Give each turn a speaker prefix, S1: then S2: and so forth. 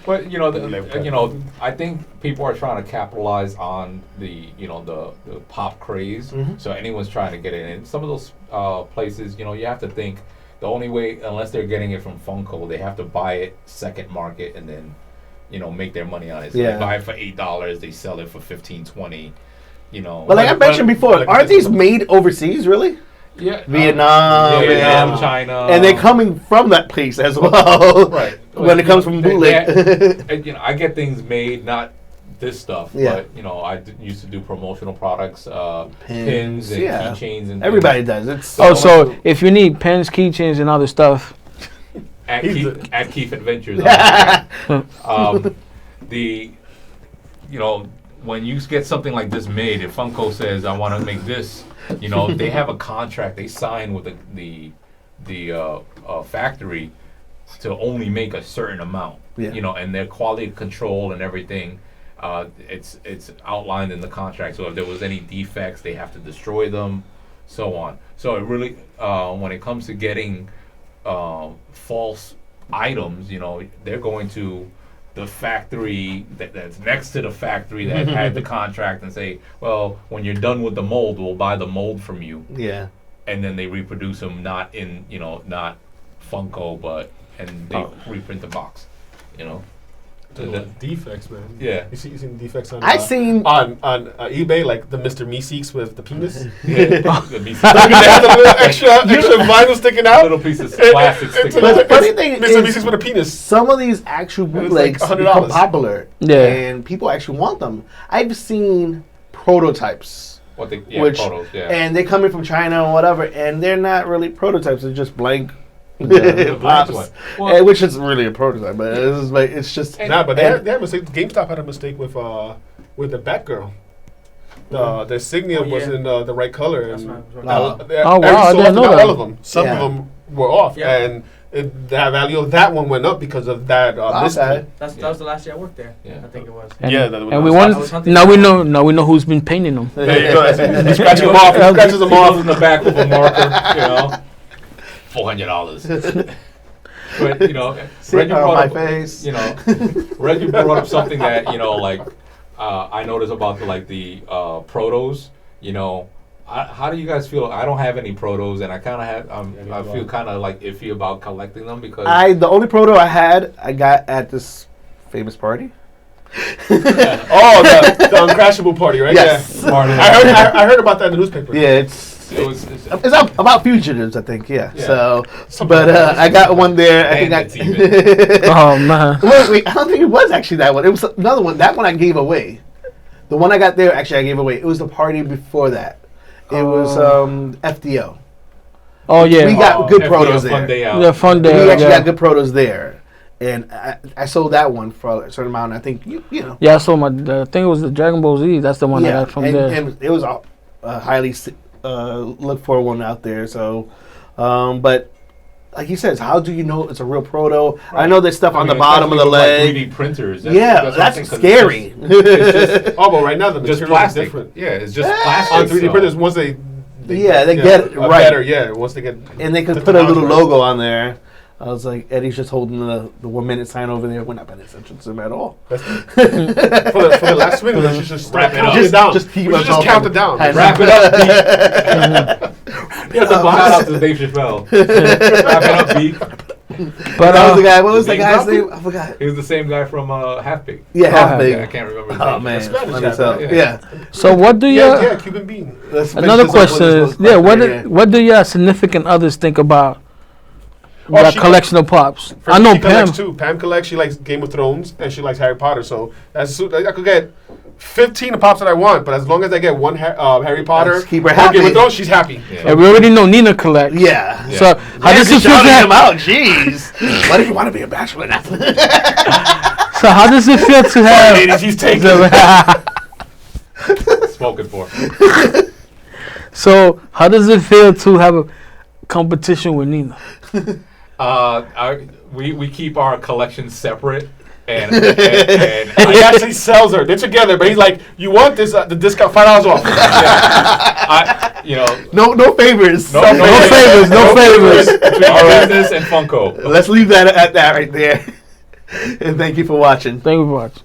S1: But I think people are trying to capitalize on the pop craze.
S2: Mm-hmm.
S1: So anyone's trying to get it in. Some of those places, you have to think the only way, unless they're getting it from Funko, they have to buy it second market and then make their money on it. So they buy it for $8, they sell it for 15, 20.
S2: But like I mentioned before, aren't these made overseas? Really?
S1: Yeah,
S2: Vietnam,
S1: China,
S2: and they're coming from that place as well.
S1: Right.
S2: When it comes from bootleg.
S1: I get things made, not this stuff, but I used to do promotional products, pins and keychains, and
S2: everybody does. It's
S3: so if you need pins, keychains, and other stuff,
S1: at Keith Adventures. When you get something like this made, if Funko says I want to make this, they have a contract they sign with the factory to only make a certain amount. And their quality control and everything, it's outlined in the contract. So if there was any defects, they have to destroy them, so on. So it really, when it comes to getting false items, they're going to the factory that's next to the factory that had the contract and say, well, when you're done with the mold, we'll buy the mold from you.
S2: Yeah.
S1: And then they reproduce them not in, not Funko, and they reprint the box,
S4: The defects, man.
S1: Yeah.
S4: You seen defects on on eBay, like the Mr. Meeseeks with the penis?
S1: Yeah.
S4: They have the little extra vinyl sticking out.
S1: Little piece of plastic sticking
S2: But
S1: out.
S2: the funny thing
S4: Mr.
S2: is,
S4: Meeseeks with a penis.
S2: some of these actual bootlegs
S4: like
S2: become
S4: $100.
S2: popular, and people actually want them. I've seen prototypes,
S1: Photos,
S2: and they come in from China or whatever, and they're not really prototypes; they're just blank.
S1: Pops,
S2: which is really a prototype, but it's just
S4: but they had a mistake. GameStop had a mistake with the Batgirl. The insignia wasn't the right color. And
S3: wow! I didn't know that.
S4: All of them. Some of them were off, and the value of that one went up because of that.
S5: That was the last year I worked there. I think it was.
S3: And we want now we know who's been painting them.
S4: There you go. He scratches them off. He scratches them off
S1: in the back with a marker. $400. But Reggie brought up,
S2: face.
S1: Reggie brought up something that I noticed about the protos. How do you guys feel? I don't have any protos, and I kind of have. I feel kind of iffy about collecting them because
S2: the only proto I got at this famous party.
S4: the uncrashable party, right?
S2: Yes.
S4: Yeah. I heard about that in the newspaper.
S2: Yeah, it's about fugitives, I think. Yeah. So, but I got one there. I think
S3: oh man.
S2: Wait, I don't think it was actually that one. It was another one. That one I gave away. The one I got there, actually, I gave away. It was the party before that. It was FDO.
S3: Oh yeah.
S2: We got good
S1: FDO
S2: protos
S1: fun
S2: there.
S1: Day out.
S3: Yeah, fun day.
S2: We actually got good protos there. And I sold that one for a certain amount. I think you know.
S3: Yeah, I sold I think it was the Dragon Ball Z. That's the one I got from there.
S2: And it was a highly looked for one out there. So, but like he says, how do you know it's a real proto? Right. I know there's stuff on the bottom of the leg.
S1: 3D printers.
S2: That's scary.
S4: It's just, but right now the
S1: just
S4: material
S1: plastic.
S4: is different.
S1: Yeah, it's just plastic.
S4: On 3D printers, once they
S2: get it right.
S4: Better, once they get
S2: and they could put a little logo on there. I was like, Eddie's just holding the 1 minute sign over there. We're not paying attention to him at all.
S4: for the last minute, let's just
S1: wrap it up.
S2: Just
S4: count it down.
S1: Wrap it up, Pete. Shout out to Dave Chappelle. Wrap it up, Pete.
S2: But that was the guy. What was the guy's name? I forgot.
S1: He was the same guy from Half Baked.
S2: Yeah, Half Baked.
S1: I can't remember his
S2: name.
S1: Oh man,
S2: yeah.
S3: So what do you?
S4: Cuban bean.
S3: Another question is, what do your significant others think about? That collection of pops. I know Pam
S4: too. Pam collects. She likes Game of Thrones and she likes Harry Potter. So I could get 15 pops that I want, but as long as I get one Harry Potter,
S2: keep her happy.
S4: Game of Thrones, she's happy.
S3: Yeah. And we already know Nina collects.
S2: Yeah.
S3: So how does it feel to
S2: him out? Jeez. What if you want to be a bachelor now?
S3: So how does it feel to have?
S4: Ladies, he's taking.
S1: Smoking for.
S3: So how does it feel to have a competition with Nina?
S1: We keep our collections separate, and
S4: he actually sells her. They're together, but he's like, "You want this? The discount $5 off."
S2: No favors.
S3: No favors.
S1: Between our business and Funko.
S2: Let's leave that at that right there. And thank you for watching.
S3: Thank you for watching.